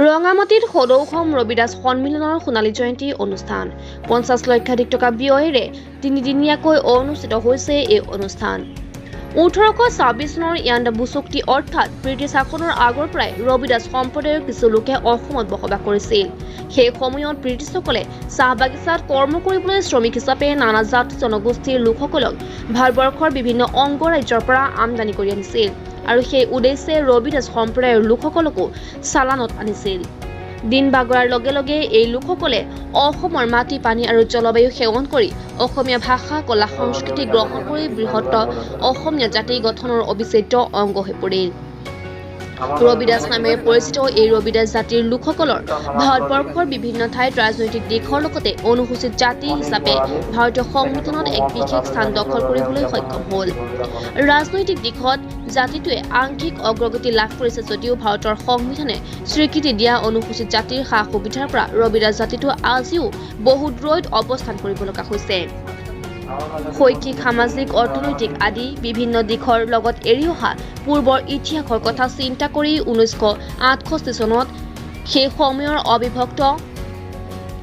ৰঙামাটিত সদৌসম ৰবিদাস সন্মিলনৰ সোণালী জয়ন্তী অনুষ্ঠান ৫০ লক্ষাধিক টকা ব্যয়েৰে তিনিদিনীয়াকৈ অনুষ্ঠিত হৈছে এই অনুষ্ঠান। ১৮২৬ চনৰ ইয়াণ্ডাবু চুক্তি অৰ্থাৎ ব্ৰিটিছ শাসনৰ আগৰ পৰাই ৰবিদাস সম্প্ৰদায়ৰ কিছু লোকে অসমত বসবাস কৰিছিল। সেই সময়ত ব্ৰিটিছসকলে চাহ বাগিচাত কৰ্ম কৰিবলৈ শ্ৰমিক হিচাপে নানা জাতি জনগোষ্ঠীৰ লোকসকলক ভাৰতবৰ্ষৰ বিভিন্ন অংগৰাজ্যৰ পৰা আমদানি কৰি আনিছিল আৰু সেই উদ্দেশ্যে ৰবিদাস সম্প্ৰদায়ৰ লোকসকলকো চালানত আনিছিল। দিন বাগৰাৰ লগে লগে এই লোকসকলে অসমৰ মাটি পানী আৰু জলবায়ু সেৱন কৰি অসমীয়া ভাষা কলা সংস্কৃতি গ্ৰহণ কৰি বৃহৎ অসমীয়া জাতি গঠনৰ অবিচ্ছেদ্য অংগ হৈ পৰিল। ৰবিদাস নামেৰে পৰিচিত এই ৰবিদাস জাতিৰ লোকসকলৰ ভাৰতবৰ্ষৰ বিভিন্ন ঠাইত ৰাজনৈতিক দিশৰ লগতে অনুসূচিত জাতি হিচাপে ভাৰতীয় সংবিধানত এক বিশেষ স্থান দখল কৰিবলৈ সক্ষম হ'ল। ৰাজনৈতিক দিশত জাতিটোৱে আংশিক অগ্ৰগতি লাভ কৰিছে যদিও ভাৰতৰ সংবিধানে স্বীকৃতি দিয়া অনুসূচিত জাতিৰ সা সুবিধাৰ পৰা ৰবিদাস জাতিটো আজিও বহু দূৰৈত অৱস্থান কৰিব লগা হৈছে। শৈক্ষিক সামাজিক অৰ্থনৈতিক আদি বিভিন্ন দিশৰ লগত এৰি অহা পূৰ্বৰ ইতিহাসৰ কথা চিন্তা কৰি ১৯৬৮ চনত সেই সময়ৰ অবিভক্ত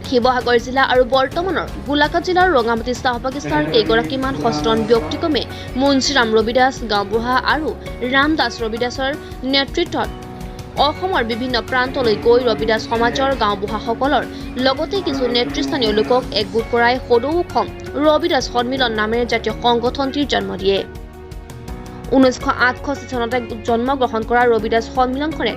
শিৱসাগৰ জিলা আৰু বৰ্তমানৰ গোলাঘাট জিলাৰ ৰঙামাটি চাহ বাগিচাৰ কেইগৰাকীমান সচেতন ব্যক্তিক্ৰমে মুঞ্চিৰাম ৰবিদাস গাঁওবুঢ়া আৰু ৰামদাস ৰবিদাসৰ নেতৃত্বত অসমৰ বিভিন্ন প্ৰান্তলৈ গৈ ৰবিদাস সমাজৰ গাঁওবুঢ়াসকলৰ লগতে কিছু নেতৃস্থানীয় লোকক একগোট কৰাই সদৌসম ৰবিদাস সন্মিলন নামেৰে জাতীয় সংগঠনটিৰ জন্ম দিয়ে। ১৯৬৮ চনতে জন্মগ্ৰহণ কৰা ৰবিদাস সন্মিলনখনে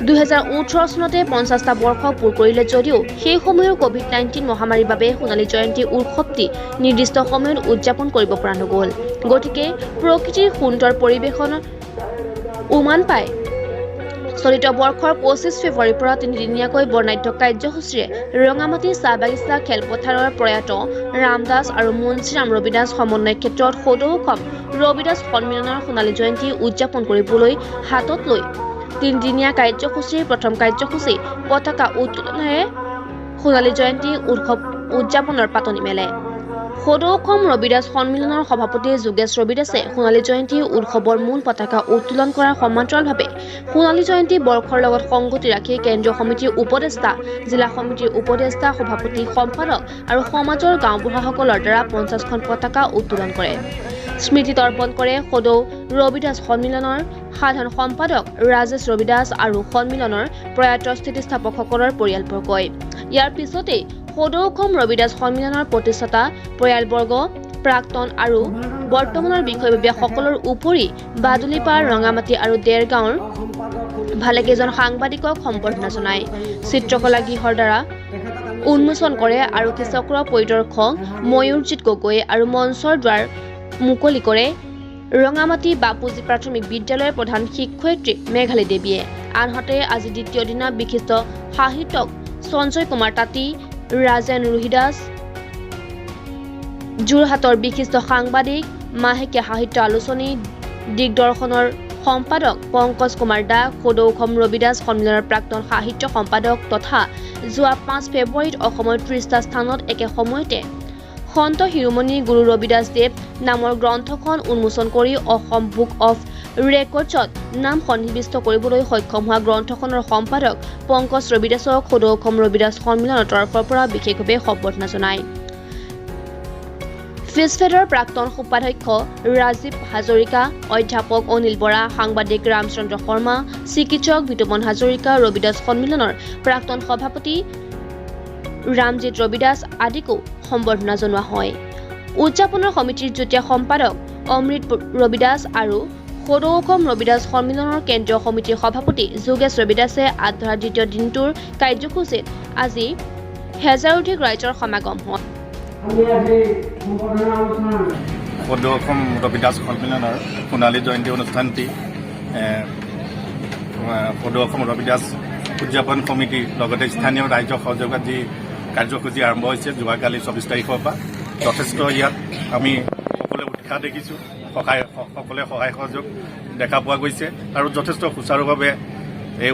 ২০১৮ চনতে ৫০টা বৰ্ষ পূৰ কৰিলে যদিও সেই সময়ৰ কোভিড-১৯ মহামাৰীৰ বাবে সোণালী জয়ন্তী উৎসৱটি নিৰ্দিষ্ট সময়ত উদযাপন কৰিব পৰা নগ'ল। গতিকে প্ৰকৃতিৰ সুন্দৰ পৰিৱেশনৰ উমান পাই চলিত বৰ্ষৰ ২৫ ফেব্ৰুৱাৰীৰ পৰা তিনিদিনীয়াকৈ বৰ্ণাঢ্য কাৰ্যসূচীৰে ৰঙামাটি চাহ বাগিচা খেলপথাৰৰ প্ৰয়াত ৰামদাস আৰু মুঞ্চিৰাম ৰবিদাস সমন্বয় ক্ষেত্ৰত সদৌসম ৰবিদাস সন্মিলনৰ সোণালী জয়ন্তী উদযাপন কৰিবলৈ হাতত লৈ তিনিদিনীয়া কাৰ্যসূচীৰ প্ৰথম কাৰ্যসূচী পতাকা উত্তোলনেৰে সোণালী জয়ন্তী উৎসৱ উদযাপনৰ পাতনি মেলে। সদৌসম ৰবিদাস সন্মিলনৰ সভাপতি যোগেশ ৰবিদাসে সোণালী জয়ন্তী উৎসৱৰ মূল পতাকা উত্তোলন কৰাৰ সমান্তৰালভাৱে সোণালী জয়ন্তী বৰ্ষৰ লগত সংগতি ৰাখি কেন্দ্ৰীয় সমিতিৰ উপদেষ্টা, জিলা সমিতিৰ উপদেষ্টা, সভাপতি, সম্পাদক আৰু সমাজৰ গাঁওবুঢ়াসকলৰ দ্বাৰা ৫০খন পতাকা উত্তোলন কৰে। স্মৃতি তৰ্পণ কৰে সদৌ ৰবিদাস সন্মিলনৰ সাধাৰণ সম্পাদক ৰাজেশ ৰবিদাস আৰু সন্মিলনৰ প্ৰয়াত স্থিতিস্থাপকসকলৰ পৰিয়ালবৰ্গই। ইয়াৰ পিছতেই সদৌসম ৰবিদাস সন্মিলনৰ প্ৰতিষ্ঠাতা পৰিয়ালবৰ্গ, প্ৰাক্তন আৰু বৰ্তমানৰ বিষয়ববীয়াসকলৰ উপৰি বাদুলিপাৰ, ৰঙামাটি আৰু দেৰগাঁৱৰ ভালেকেইজন সাংবাদিকক সম্বৰ্ধনা জনায়। চিত্ৰকলা গৃহৰ দ্বাৰা উন্মোচন কৰে আৰক্ষী চক্ৰ পৰিদৰ্শক ময়ূৰজিৎ গগৈ আৰু মঞ্চৰ দ্বাৰ মুকলি কৰে ৰঙামাটি বাপুজী প্ৰাথমিক বিদ্যালয়ৰ প্ৰধান শিক্ষয়িত্ৰী মেঘালী দেৱীয়ে। আনহাতে আজি দ্বিতীয় দিনা বিশিষ্ট সাহিত্যক সঞ্জয় কুমাৰ তাঁতী, ৰাজেন ৰোহিদাস, যোৰহাটৰ বিশিষ্ট সাংবাদিক, মাহেকীয়া সাহিত্য আলোচনী দিগদৰ্শনৰ সম্পাদক পংকজ কুমাৰ দাস, সদৌসম ৰবিদাস সন্মিলনৰ প্ৰাক্তন সাহিত্য সম্পাদক তথা যোৱা ৫ ফেব্ৰুৱাৰীত অসমৰ ৩০টা স্থানত একে সময়তে সন্ত শিৰোমণি গুৰু ৰবিদাস দেৱ নামৰ গ্ৰন্থখন উন্মোচন কৰি অসম বুক অফ ৰেকৰ্ডছত নাম সন্নিৱিষ্ট কৰিবলৈ সক্ষম হোৱা গ্ৰন্থখনৰ সম্পাদক পংকজ ৰবিদাসক সদৌসম ৰবিদাস সন্মিলনৰ তৰফৰ পৰা বিশেষভাৱে সম্বৰ্ধনা জনায়। ফিছফেডৰ প্ৰাক্তন উপাধ্যক্ষ ৰাজীৱ হাজৰিকা, অধ্যাপক অনিল বৰা, সাংবাদিক ৰামচন্দ্ৰ শৰ্মা, চিকিৎসক বিতুপন হাজৰিকা, ৰবিদাস সন্মিলনৰ প্ৰাক্তন সভাপতি ৰামজিৎ ৰবিদাস আদিকো সম্বৰ্ধনা জনোৱা হয়। উদযাপনৰ সমিতিৰ যুটীয়া সম্পাদক অমৃত ৰবিদাস আৰু সদৌসম ৰবিদাস সন্মিলনৰ কেন্দ্ৰীয় সমিতিৰ সভাপতি যোগেশ ৰবিদাসে আগধৰা দ্বিতীয় দিনটোৰ কাৰ্যসূচীত আজি হেজাৰধিক ৰাইজৰ সমাগম হয়। সদৌসম ৰবিদাস সন্মিলনৰ সোণালী জয়ন্তী অনুষ্ঠানটি সদৌসম ৰবিদাস উদযাপন সমিতিৰ লগতে স্থানীয় ৰাইজৰ সহযোগত যি কাৰ্যসূচী আৰম্ভ হৈছে যোৱাকালি ২৪ তাৰিখৰ পৰা যথেষ্ট ইয়াত আমি সকলোৱে উৎসাহ দেখিছোঁ, সকলোৱে সহায় সহযোগ দেখা পোৱা গৈছে আৰু যথেষ্ট সুচাৰুভাৱে এই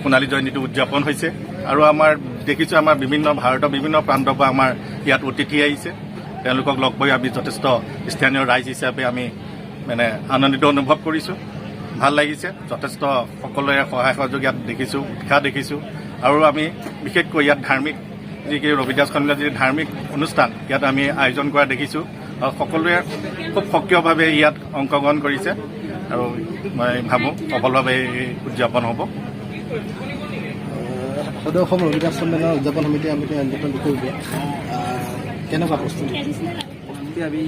সোণালী জয়ন্তীটো উদযাপন হৈছে। আৰু আমাৰ দেখিছোঁ আমাৰ ভাৰতৰ বিভিন্ন প্ৰান্তৰ পৰা আমাৰ ইয়াত অতিথি আহিছে। তেওঁলোকক লগ পাই আমি যথেষ্ট স্থানীয় ৰাইজ হিচাপে আমি আনন্দিত অনুভৱ কৰিছোঁ। ভাল লাগিছে। যথেষ্ট সকলোৰে সহায় সহযোগ ইয়াত দেখিছোঁ, উৎসাহ দেখিছোঁ। আৰু আমি বিশেষকৈ ইয়াত ধাৰ্মিক যি ৰবিদাস সন্মিলন যি ধাৰ্মিক অনুষ্ঠান ইয়াত আমি আয়োজন কৰা দেখিছোঁ আৰু সকলোৱে খুব সক্ৰিয়ভাৱে ইয়াত অংশগ্ৰহণ কৰিছে আৰু মই ভাবোঁ সফলভাৱে উদযাপন হ'ব। সদৌ অসম ৰবিদাস সন্মিলনৰ উদযাপন সমিতি আমি নিৰ্বাচন কৰিব কেনেকুৱা প্ৰস্তুতি? আমি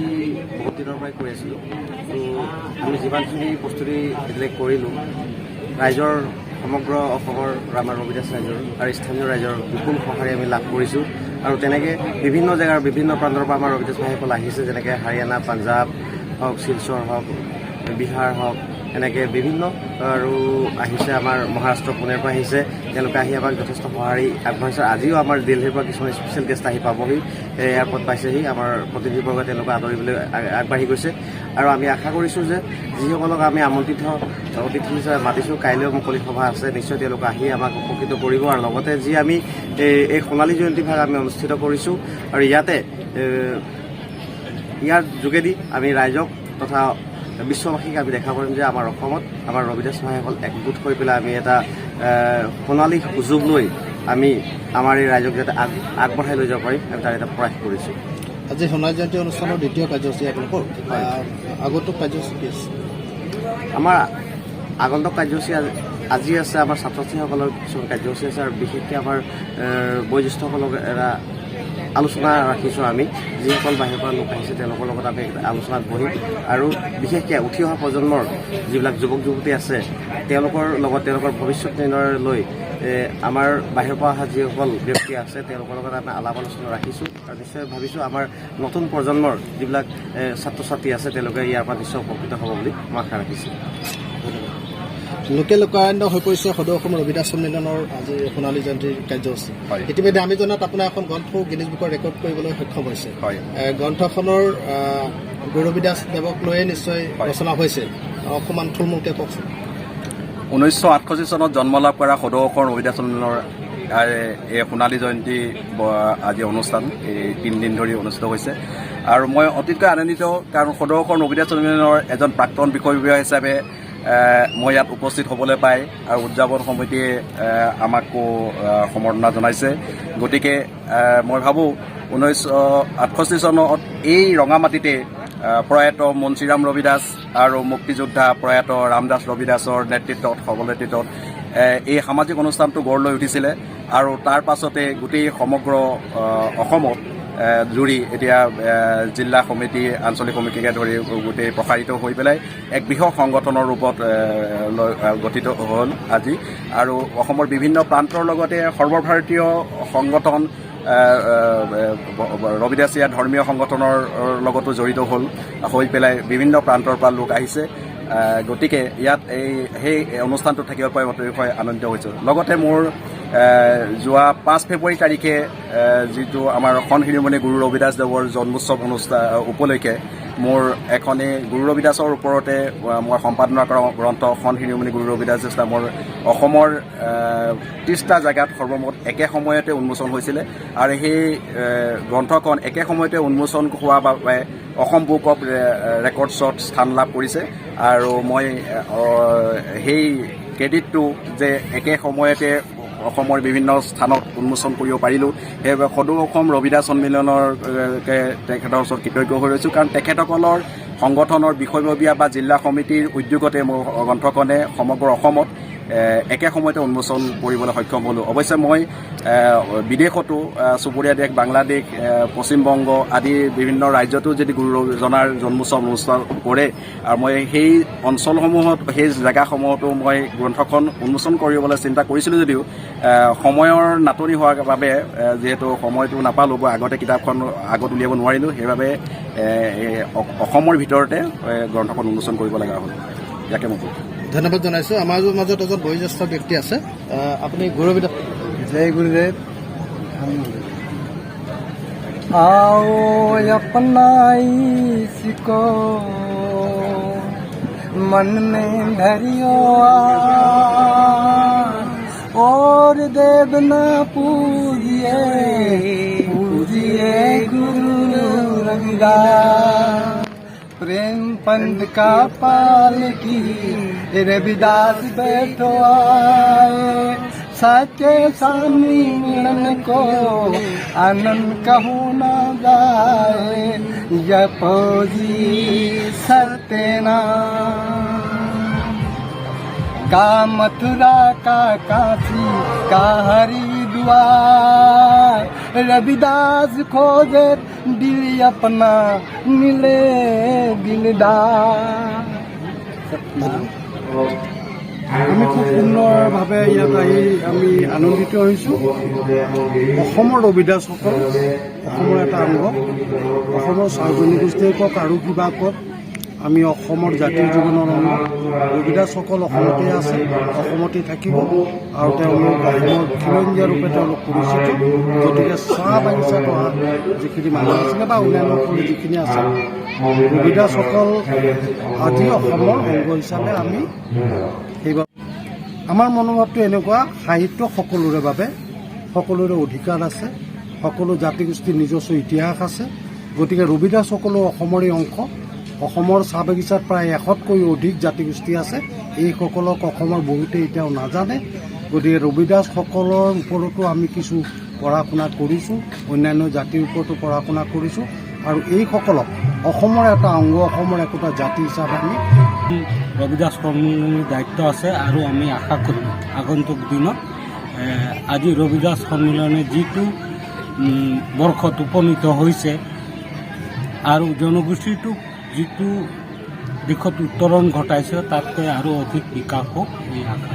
বহুত দিনৰ পৰাই কৰি আছিলোঁ। তো আমি যিমানখিনি প্ৰস্তুতি এতিয়ালৈকে কৰিলোঁ, ৰাইজৰ সমগ্ৰ অসমৰ আমাৰ ৰবিদাস ৰাইজৰ আৰু স্থানীয় ৰাইজৰ বিপুল সঁহাৰি আমি লাভ কৰিছোঁ। আৰু তেনেকৈ বিভিন্ন জেগাৰ বিভিন্ন প্ৰান্তৰ পৰা আমাৰ ৰবিদাস ভাইসকল আহিছে, যেনেকৈ হাৰিয়ানা, পাঞ্জাৱ হওক, শিলচৰ হওক, বিহাৰ হওক, এনেকৈ বিভিন্ন আৰু আহিছে। আমাৰ মহাৰাষ্ট্ৰ পুনেৰ পৰা আহিছে, তেওঁলোকে আহি আমাক যথেষ্ট সঁহাৰি আগবঢ়াইছে। আজিও আমাৰ দিল্লীৰ পৰা কিছুমান স্পেচিয়েল গেষ্ট আহি পাবহি, এয়াৰপৰ্ট পাইছেহি। আমাৰ প্ৰতিনিধিবৰ্গই তেওঁলোকে আদৰিবলৈ আগবাঢ়ি গৈছে। আৰু আমি আশা কৰিছোঁ যে যিসকলক আমি আমন্ত্ৰিত অতিথি হিচাপে মাতিছোঁ, কাইলৈও মুকলি সভা আছে, নিশ্চয় তেওঁলোকে আহি আমাক উপকৃত কৰিব। আৰু লগতে যি আমি এই সোণালী জয়ন্তী ভাগ আমি অনুষ্ঠিত কৰিছোঁ, আৰু ইয়াৰ যোগেদি আমি ৰাইজক তথা বিশ্ববাসীক আমি দেখা কৰিম যে আমাৰ অসমত আমাৰ ৰবিদাস ভাইসকল একগোট হৈ পেলাই আমি এটা সোণালী সুযোগ লৈ আমি আমাৰ এই ৰাইজক যাতে আগবঢ়াই লৈ যাব পাৰিম, আমি তাৰ এটা প্ৰয়াস কৰিছোঁ। আজি সোণালী জয়ন্তী অনুষ্ঠানৰ দ্বিতীয় কাৰ্যসূচী আপোনালোকৰ আগন্তুক কাৰ্যসূচী কি আছে? আমাৰ আগন্তুক কাৰ্যসূচী আজি আছে, আমাৰ ছাত্ৰ ছাত্ৰীসকলৰ কিছুমান কাৰ্যসূচী আছে, আৰু বিশেষকৈ আমাৰ বয়োজ্যেষ্ঠসকলক এটা আলোচনা ৰাখিছোঁ। আমি যিসকল বাহিৰৰ পৰা লোক আহিছে তেওঁলোকৰ লগত আমি আলোচনাত বহিম, আৰু বিশেষকৈ উঠি অহা প্ৰজন্মৰ যিবিলাক যুৱক যুৱতী আছে তেওঁলোকৰ লগত তেওঁলোকৰ ভৱিষ্যত নিৰ্ণয় লৈ আমাৰ বাহিৰৰ পৰা অহা যিসকল ব্যক্তি আছে তেওঁলোকৰ লগত আমি আলাপ আলোচনা ৰাখিছোঁ। আৰু নিশ্চয় ভাবিছোঁ আমাৰ নতুন প্ৰজন্মৰ যিবিলাক ছাত্ৰ ছাত্ৰী আছে তেওঁলোকে ইয়াৰ পৰা নিশ্চয় উপকৃত হ'ব বুলি মই আশা ৰাখিছোঁ। লোকে লোকাৰণ্য হৈ পৰিছে সদৌ অসম ৰবিদাস সন্মিলনৰ আজি সোণালী জয়ন্তীৰ কাৰ্যসূচী। ইতিমধ্যে আমি জনাত আপোনাৰ এখন গ্ৰন্থ গিনিজ বুকৰ ৰেকৰ্ড কৰিবলৈ সক্ষম হৈছে। গ্ৰন্থখনৰ গুৰু ৰবিদাস দেৱক লৈয়ে নিশ্চয় ৰচনা হৈছে, অকণমান থুলমূলকৈ কওকচোন। 1968 চনত জন্ম লাভ কৰা সদৌ অসম ৰবিদাস সন্মিলনৰ এই সোণালী জয়ন্তী আজি অনুষ্ঠান এই 3 দিন ধৰি অনুষ্ঠিত হৈছে। আৰু মই অতিকৈ আনন্দিত, কাৰণ সদৌ অসম ৰবিদাস সন্মিলনৰ এজন প্ৰাক্তন বিষয়ববীয়া হিচাপে মই ইয়াত উপস্থিত হ'বলৈ পাই আৰু উদযাপন সমিতিয়ে আমাকো সম্বৰ্ধনা জনাইছে। গতিকে মই ভাবোঁ 1968 চনত এই ৰঙামাটিতে প্ৰয়াত মুঞ্চিৰাম ৰবিদাস আৰু মুক্তিযোদ্ধা প্ৰয়াত ৰামদাস ৰবিদাসৰ নেতৃত্বত সবনেতৃত্বত এই সামাজিক অনুষ্ঠানটো গঢ় লৈ উঠিছিলে। আৰু তাৰ পাছতে গোটেই সমগ্ৰ অসমত জুৰি এতিয়া জিলা সমিতি, আঞ্চলিক সমিতিকে ধৰি গোটেই প্ৰসাৰিত হৈ পেলাই এক বৃহৎ সংগঠনৰ ৰূপত গঠিত হ'ল আজি। আৰু অসমৰ বিভিন্ন প্ৰান্তৰ লগতে সৰ্বভাৰতীয় সংগঠন ৰবিদাসীয়া ধৰ্মীয় সংগঠনৰ লগতো জড়িত হৈ পেলাই বিভিন্ন প্ৰান্তৰ পৰা লোক আহিছে। গতিকে ইয়াত সেই অনুষ্ঠানটো থাকিব পাই অতিশয় আনন্দিত হৈছোঁ। লগতে মোৰ যোৱা 5 ফেব্ৰুৱাৰী তাৰিখে যিটো আমাৰ সন শিৰোমণি গুৰু ৰবিদাস দেৱৰ জন্মোৎসৱ অনুষ্ঠান উপলক্ষে মোৰ এখনি গুৰু ৰবিদাসৰ ওপৰতে মই সম্পাদনা কৰা গ্ৰন্থ সন শিৰোমণি গুৰু ৰবিদাস নামৰ অসমৰ 30টা জেগাত সৰ্বমুঠ একে সময়তে উন্মোচন হৈছিলে। আৰু সেই গ্ৰন্থখন একে সময়তে উন্মোচন হোৱাৰ বাবে অসম বুক অফ ৰেকৰ্ডছত স্থান লাভ কৰিছে। আৰু মই সেই ক্ৰেডিটটো যে একে সময়তে অসমৰ বিভিন্ন স্থানত উন্মোচন কৰিব পাৰিলোঁ, সেইবাবে সদৌ অসম ৰবিদাস সন্মিলনৰ তেখেতৰ ওচৰত কৃতজ্ঞ হৈ ৰৈছোঁ। কাৰণ তেখেতসকলৰ সংগঠনৰ বিষয়ববীয়া বা জিলা সমিতিৰ উদ্যোগতে মোৰ গ্ৰন্থখনে সমগ্ৰ অসমত একে সময়তে উন্মোচন কৰিবলৈ সক্ষম হ'লোঁ। অৱশ্যে মই বিদেশতো চুবুৰীয়া দেশ বাংলাদেশ, পশ্চিমবংগ আদি বিভিন্ন ৰাজ্যতো যদি গুৰুজনাৰ জন্মোৎসৱ অনুষ্ঠান কৰে, আৰু মই সেই অঞ্চলসমূহত সেই জেগাসমূহতো মই গ্ৰন্থখন উন্মোচন কৰিবলৈ চিন্তা কৰিছিলোঁ যদিও সময়ৰ নাটনি হোৱাৰ বাবে যিহেতু সময়টো নাপালোঁ বা আগতে কিতাপখন আগত উলিয়াব নোৱাৰিলোঁ, সেইবাবে অসমৰ ভিতৰতে গ্ৰন্থখন উন্মোচন কৰিব লগা হ'ল। ইয়াকে মই ধন্যবাদ জনাইছোঁ। আমাৰ মাজত এজন বয়োজ্যেষ্ঠ ব্যক্তি আছে, আপুনি গুৰু ৰবিদাস। जय गुरुदेव। आओ अपना इसको मन में धरियो और देवना पूजिए पूजिए गुरु रविदास। प्रेम पंथ का पाल की रविदास बैठो आए सच्चे स्वामी मिलन को आनंद कहूँ न जाए जपो जी सत्यनाम का मथुरा का काशी का हरिद्वार रविदास खोजे दिल अपना मिले दिलदार। আমি খুব সুন্দৰভাৱে ইয়াত আহি আমি আনন্দিত হৈছোঁ। অসমৰ ৰবিদাসসকল অসমৰ এটা অংগ, অসমৰ চাহ জনগোষ্ঠীয়ে কওক আৰু কিবা কওক, আমি অসমৰ জাতিৰ জীৱনৰ অংগ। ৰবিদাসসকল অসমতে আছে, অসমতে থাকিব আৰু তেওঁলোক অসমৰ খিলঞ্জীয়া ৰূপে তেওঁলোক পৰিচিত। গতিকে চাহ বাগিচাত অহা যিখিনি মানুহ আছিলে বা অন্যান্য যিখিনি আছে, ৰবিদাসসকল আজি অসমৰ অংগ হিচাপে আমি সেইবাবে আমাৰ মনোভাৱটো এনেকুৱা, সাহিত্য সকলোৰে বাবে, সকলোৰে অধিকাৰ আছে, সকলো জাতি গোষ্ঠীৰ নিজস্ব ইতিহাস আছে। গতিকে ৰবিদাসসকলো অসমৰে অংশ। অসমৰ চাহ বাগিচাত প্ৰায় 100তকৈও অধিক জাতিগোষ্ঠী আছে। এইসকলক অসমৰ বহুতে এতিয়াও নাজানে। গতিকে ৰবিদাসসকলৰ ওপৰতো আমি কিছু পঢ়া শুনা কৰিছোঁ, অন্যান্য জাতিৰ ওপৰতো পঢ়া শুনা কৰিছোঁ আৰু এইসকলক অসমৰ এটা অংগ, অসমৰ একোটা জাতি হিচাপে আমি ৰবিদাস সন্মিলনীৰ দায়িত্ব আছে আৰু আমি আশা কৰিম আগন্তুক দিনত আজি ৰবিদাস সন্মিলনে যিটো বৰ্ষত উপনীত হৈছে আৰু জনগোষ্ঠীটোক যিটো দিশত উত্তৰণ ঘটাইছে তাতকৈ আৰু অধিক বিকাশ হওক এই আশা।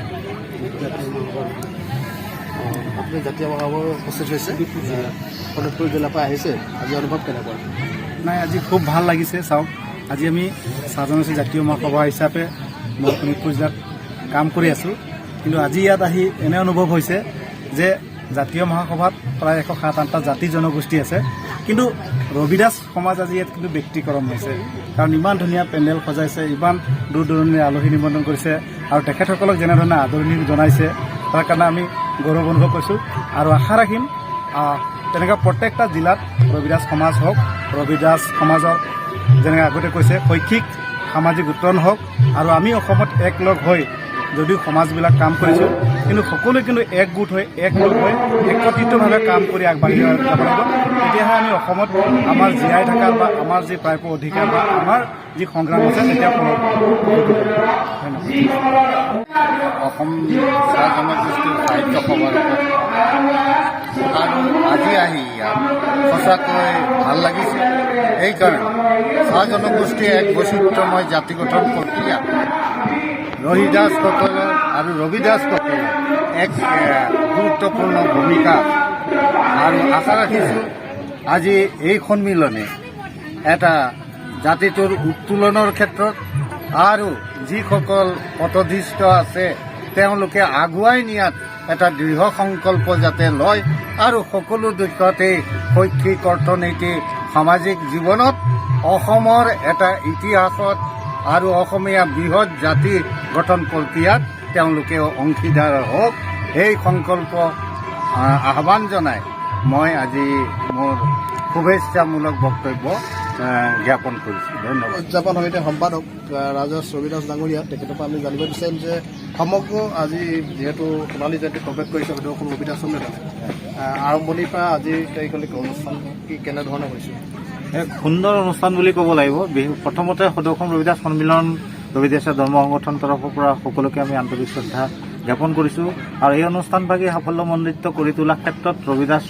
আপুনি জাতীয় মহাসভাৰ উপস্থিত হৈছে, শোণিতপুৰ জিলাৰ পৰা আহিছে, আজি অনুভৱ কেনেকুৱা? নাই, আজি খুব ভাল লাগিছে। চাওক, আজি আমি চাহ জনগোষ্ঠী জাতীয় মহাসভা হিচাপে মই শোণিতপুৰ জিলাত কাম কৰি আছোঁ, কিন্তু আজি ইয়াত আহি এনে অনুভৱ হৈছে যে জাতীয় মহাসভাত প্ৰায় 107-8টা জাতি জনগোষ্ঠী আছে, কিন্তু ৰবিদাস সমাজ আজি ইয়াত কিন্তু ব্যক্তিকৰণ হৈছে। কাৰণ ইমান ধুনীয়া পেণ্ডেল সজাইছে, ইমান দূৰ দূৰণিৰ আলহী নিমন্ত্ৰণ কৰিছে আৰু তেখেতসকলক যেনেধৰণে আদৰণি জনাইছে তাৰ কাৰণে আমি গৌৰৱ অনুভৱ কৰিছোঁ আৰু আশা ৰাখিম তেনেকুৱা প্ৰত্যেকটা জিলাত ৰবিদাস সমাজ হওক, ৰবিদাস সমাজৰ যেনেকৈ আগতে কৈছে শৈক্ষিক সামাজিক উত্তৰণ হওক আৰু আমি অসমত একলগ হৈ যদিও সমাজবিলাক কাম কৰিছোঁ, কিন্তু সকলোৱে কিন্তু একগোট হৈ একলগ হৈ একত্ৰিতভাৱে কাম কৰি আগবাঢ়ি যাব লাগিব। তেতিয়াহে আমি অসমত আমাৰ জীয়াই থকাৰ বা আমাৰ যি প্ৰাপ্য অধিকাৰ বা আমাৰ যি সংগ্ৰাম আছে তেতিয়া অসম চাহ জনগোষ্ঠীৰ সাহিত্য সভাৰ আৰু আজি আহি ইয়াত সঁচাকৈ ভাল লাগিছে। এইকাৰণে চাহ জনগোষ্ঠীয়ে এক বৈচিত্ৰ্যময় জাতি গঠন প্ৰক্ৰিয়া ৰহিদাসসকলৰ আৰু ৰবিদাসসকলৰ এক গুৰুত্বপূৰ্ণ ভূমিকা আৰু আশা ৰাখিছোঁ আজি এই সন্মিলনে এটা জাতিটোৰ উত্তোলনৰ ক্ষেত্ৰত আৰু যিসকল পথদৃষ্ট আছে তেওঁলোকে আগুৱাই নিয়াত এটা দৃঢ় সংকল্প যাতে লয় আৰু সকলো দিশতেই শৈক্ষিক, অৰ্থনৈতিক, সামাজিক জীৱনত অসমৰ এটা ইতিহাসত আৰু অসমীয়া বৃহৎ জাতি গঠন প্ৰক্ৰিয়াত তেওঁলোকে অংশীদাৰ হওক, সেই সংকল্প আহ্বান জনাই মই আজি মোৰ শুভেচ্ছামূলক বক্তব্য জ্ঞাপন কৰিছোঁ। ধন্যবাদ। উদযাপন সমিতিৰ সম্পাদক ৰাজেশ ৰবিদাস ডাঙৰীয়া, তেখেতৰ পৰা আমি জানিব বিচাৰিম যে সমগ্ৰ আজি যিহেতু সোণালী জয়ন্তী প্ৰৱেশ কৰিছে অসম ৰবিদাস সন্মিলনে, আৰম্ভণিৰ পৰা আজিৰ তাৰিখলৈকে অনুষ্ঠান কি কেনেধৰণে হৈছে? এক সুন্দৰ অনুষ্ঠান বুলি ক'ব লাগিব। প্ৰথমতে সদৌ ৰবিদাস সন্মিলন ৰবিদাস ধৰ্ম সংগঠন তৰফৰ পৰা সকলোকে আমি আন্তৰিক শ্ৰদ্ধা জ্ঞাপন কৰিছোঁ আৰু এই অনুষ্ঠানভাগী সাফল্যমণ্ডিত কৰি তোলাৰ ক্ষেত্ৰত ৰবিদাস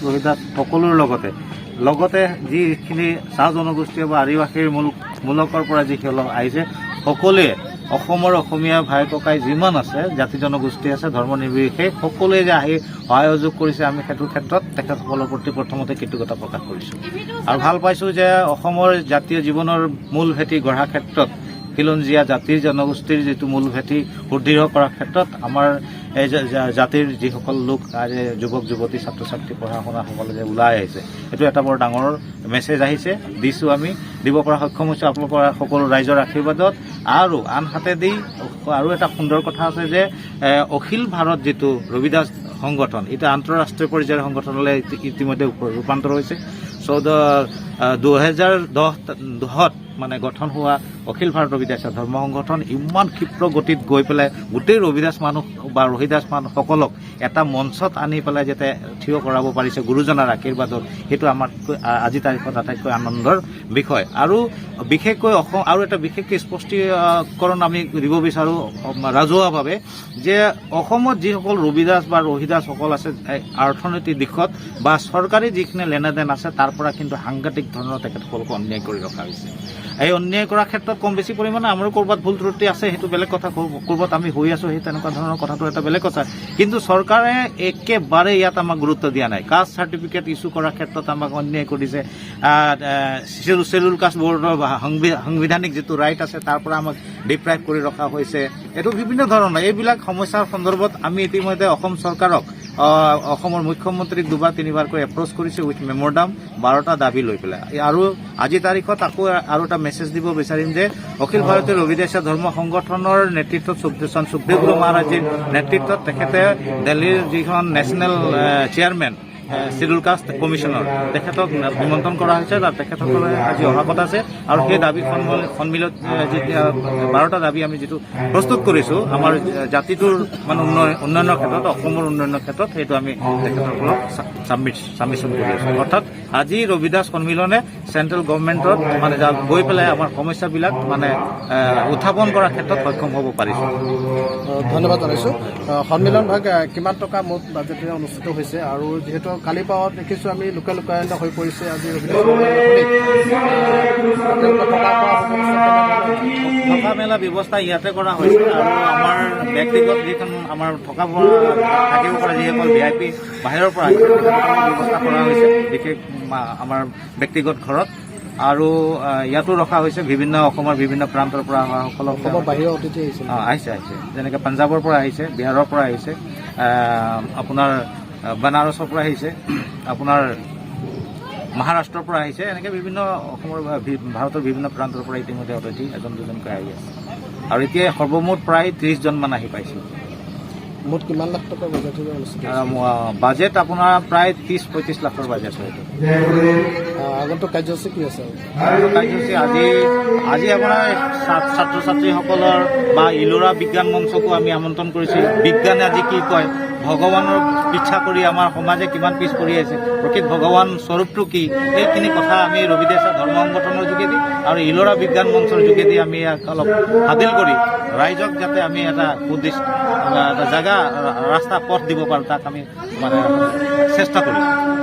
সকলোৰ লগতে যিখিনি চাহ জনগোষ্ঠীয় বা আদিবাসীৰ মূলকৰ পৰা যিসকল আহিছে সকলোৱে অসমৰ অসমীয়া ভাই ককাই যিমান আছে জাতি জনগোষ্ঠী আছে ধৰ্ম নিৰ্বিশেষে সকলোৱে যে আহি সহায় সহযোগ কৰিছে, আমি সেইটো ক্ষেত্ৰত তেখেতসকলৰ প্ৰতি প্ৰথমতে কৃতজ্ঞতা প্ৰকাশ কৰিছোঁ আৰু ভাল পাইছোঁ যে অসমৰ জাতীয় জীৱনৰ মূল ভেটি গঢ়াৰ ক্ষেত্ৰত খিলঞ্জীয়া জাতিৰ জনগোষ্ঠীৰ যিটো মূল ভেটি সুদৃঢ় কৰাৰ ক্ষেত্ৰত আমাৰ এই জাতিৰ যিসকল লোক আজি যুৱক যুৱতী ছাত্ৰ ছাত্ৰী পঢ়া শুনা সকলে যে ওলাই আহিছে, এইটো এটা বৰ ডাঙৰ মেছেজ আহিছে, দিছোঁ, আমি দিব পৰা সক্ষম হৈছোঁ আপোনালোকৰ সকলো ৰাইজৰ আশীৰ্বাদত। আৰু আনহাতেদি আৰু এটা সুন্দৰ কথা আছে যে অখিল ভাৰত যিটো ৰবিদাস সংগঠন, এতিয়া আন্তঃৰাষ্ট্ৰীয় পৰ্যায়ৰ সংগঠনলৈ ইতিমধ্যে ৰূপান্তৰ হৈছে। 2010ত মানে গঠন হোৱা অখিল ভাৰত ৰবিদাস ধৰ্ম সংগঠন ইমান ক্ষিপ্ৰ গতিত গৈ পেলাই গোটেই ৰবিদাস মানুহ বা ৰহিদাস মানুহসকলক এটা মঞ্চত আনি পেলাই যাতে থিয় কৰাব পাৰিছে গুৰুজনাৰ আশীৰ্বাদত, সেইটো আমাৰ আজি তাৰিখত আটাইতকৈ আনন্দৰ বিষয়। আৰু বিশেষকৈ অসম আৰু এটা বিশেষকৈ স্পষ্টীকৰণ আমি দিব বিচাৰোঁ ৰাজহুৱাভাৱে যে অসমত যিসকল ৰবিদাস বা ৰহিদাসসকল আছে অৰ্থনৈতিক দিশত বা চৰকাৰী যিখিনি লেনদেন আছে তাৰ পৰা কিন্তু সাংঘাতিক ধৰণৰ তেখেতসকলক অন্যায় কৰি ৰখা হৈছে। এই অন্যায় কৰাৰ ক্ষেত্ৰত কম বেছি পৰিমাণে আমাৰো ক'ৰবাত ভুল ত্ৰুটি আছে, সেইটো বেলেগ কথা। ক'ৰবাত আমি হৈ আছোঁ সেই তেনেকুৱা ধৰণৰ কথাটো এটা বেলেগ কথা। কিন্তু চৰকাৰে একেবাৰে ইয়াত আমাক গুৰুত্ব দিয়া নাই। কাষ্ট চাৰ্টিফিকেট ইছ্যু কৰাৰ ক্ষেত্ৰত আমাক অন্যায় কৰিছে। শ্বেডিউল কাষ্ট বৰ্ডৰ সাংবিধানিক যিটো ৰাইট আছে তাৰ পৰা আমাক ডিপ্ৰাইভ কৰি ৰখা হৈছে। এইটো বিভিন্ন ধৰণৰ এইবিলাক সমস্যাৰ সন্দৰ্ভত আমি ইতিমধ্যে অসম চৰকাৰক অসমৰ মুখ্যমন্ত্ৰীক 2-3বাৰকৈ এপ্ৰ'চ কৰিছে উইথ মেম'ৰাণ্ডাম 12টা দাবী লৈ পেলাই। আৰু আজি তাৰিখত আকৌ আৰু এটা মেছেজ দিব বিচাৰিম যে অখিল ভাৰতীয় ৰবিদাসীয় ধৰ্ম সংগঠনৰ নেতৃত্বত সুখদেৱ মহাৰাজীৰ নেতৃত্বত তেখেতে দিল্লীৰ যিখন নেশ্যনেল চেয়াৰমেন শ্বেডিউল কাষ্ট কমিশ্যনৰ তেখেতক নিমন্ত্ৰণ কৰা হৈছে আৰু তেখেতসকলে আজি অহা কথা আছে। আৰু সেই দাবী সন্মিলন যেতিয়া 12টা দাবী আমি যিটো প্ৰস্তুত কৰিছোঁ আমাৰ জাতিটোৰ মানে উন্নয়নৰ ক্ষেত্ৰত, অসমৰ উন্নয়নৰ ক্ষেত্ৰত, সেইটো আমি তেখেতসকলক ছাবমিশ্যন কৰি আছোঁ। অৰ্থাৎ আজি ৰবিদাস সন্মিলনে চেণ্ট্ৰেল গভৰ্ণমেণ্টত মানে গৈ পেলাই আমাৰ সমস্যাবিলাক মানে উত্থাপন কৰাৰ ক্ষেত্ৰত সক্ষম হ'ব পাৰিছোঁ। ধন্যবাদ জনাইছোঁ। সন্মিলন ভাগ কিমান টকা মুঠ বাজেটেৰে অনুষ্ঠিত হৈছে আৰু যিহেতু কালিৰ পৰা দেখিছোঁ আমি লোকেল লোকায়ন্ত হৈ পৰিছে আজি থকা মেলা ব্যৱস্থা ইয়াতে কৰা হৈছে আৰু আমাৰ ব্যক্তিগত যিখন আমাৰ থকা থাকিব পৰা যিসকল VIP বাহিৰৰ পৰা আহিছে ব্যৱস্থা কৰা হৈছে বিশেষ আমাৰ ব্যক্তিগত ঘৰত। আৰু ইয়াতো ৰখা হৈছে বিভিন্ন অসমৰ বিভিন্ন প্ৰান্তৰ পৰা অহাসকলক বাহিৰৰ অতিথি আহিছে যেনেকৈ পাঞ্জাৱৰ পৰা আহিছে, বিহাৰৰ পৰা আহিছে, আপোনাৰ বানাৰসৰ পৰা আহিছে, আপোনাৰ মহাৰাষ্ট্ৰৰ পৰা আহিছে, এনেকৈ বিভিন্ন অসমৰ ভাৰতৰ বিভিন্ন প্ৰান্তৰ পৰা ইতিমধ্যে অতিথি 1-2জনকৈ আহি আছে। আৰু এতিয়া সৰ্বমুঠ প্ৰায় 30জনমান আহি পাইছে। মুঠ কিমান লাখ টকাৰ বাজেট অনুষ্ঠিত? বাজেট আপোনাৰ প্ৰায় 30-35 লাখৰ বাজেট হয়। আগন্তুক কাৰ্যসূচী কি আছে? কাৰ্যসূচী আজি আপোনাৰ ছাত্ৰ ছাত্ৰীসকলৰ বা ইলোৰা বিজ্ঞান মঞ্চকো আমি আমন্ত্ৰণ কৰিছোঁ। বিজ্ঞানে আজি কি কয়, ভগৱানৰ পিছা কৰি আমাৰ সমাজে কিমান পিছ পৰি আছে, প্ৰকৃত ভগৱান স্বৰূপটো কি, এইখিনি কথা আমি ৰবিদাসীয় ধৰ্ম সংগঠনৰ যোগেদি আৰু ইলোৰা বিজ্ঞান মঞ্চৰ যোগেদি আমি অলপ হাদিল কৰি ৰাইজক যাতে আমি এটা জেগা ৰাস্তা পথ দিব পাৰোঁ তাক আমি মানে চেষ্টা কৰিছোঁ।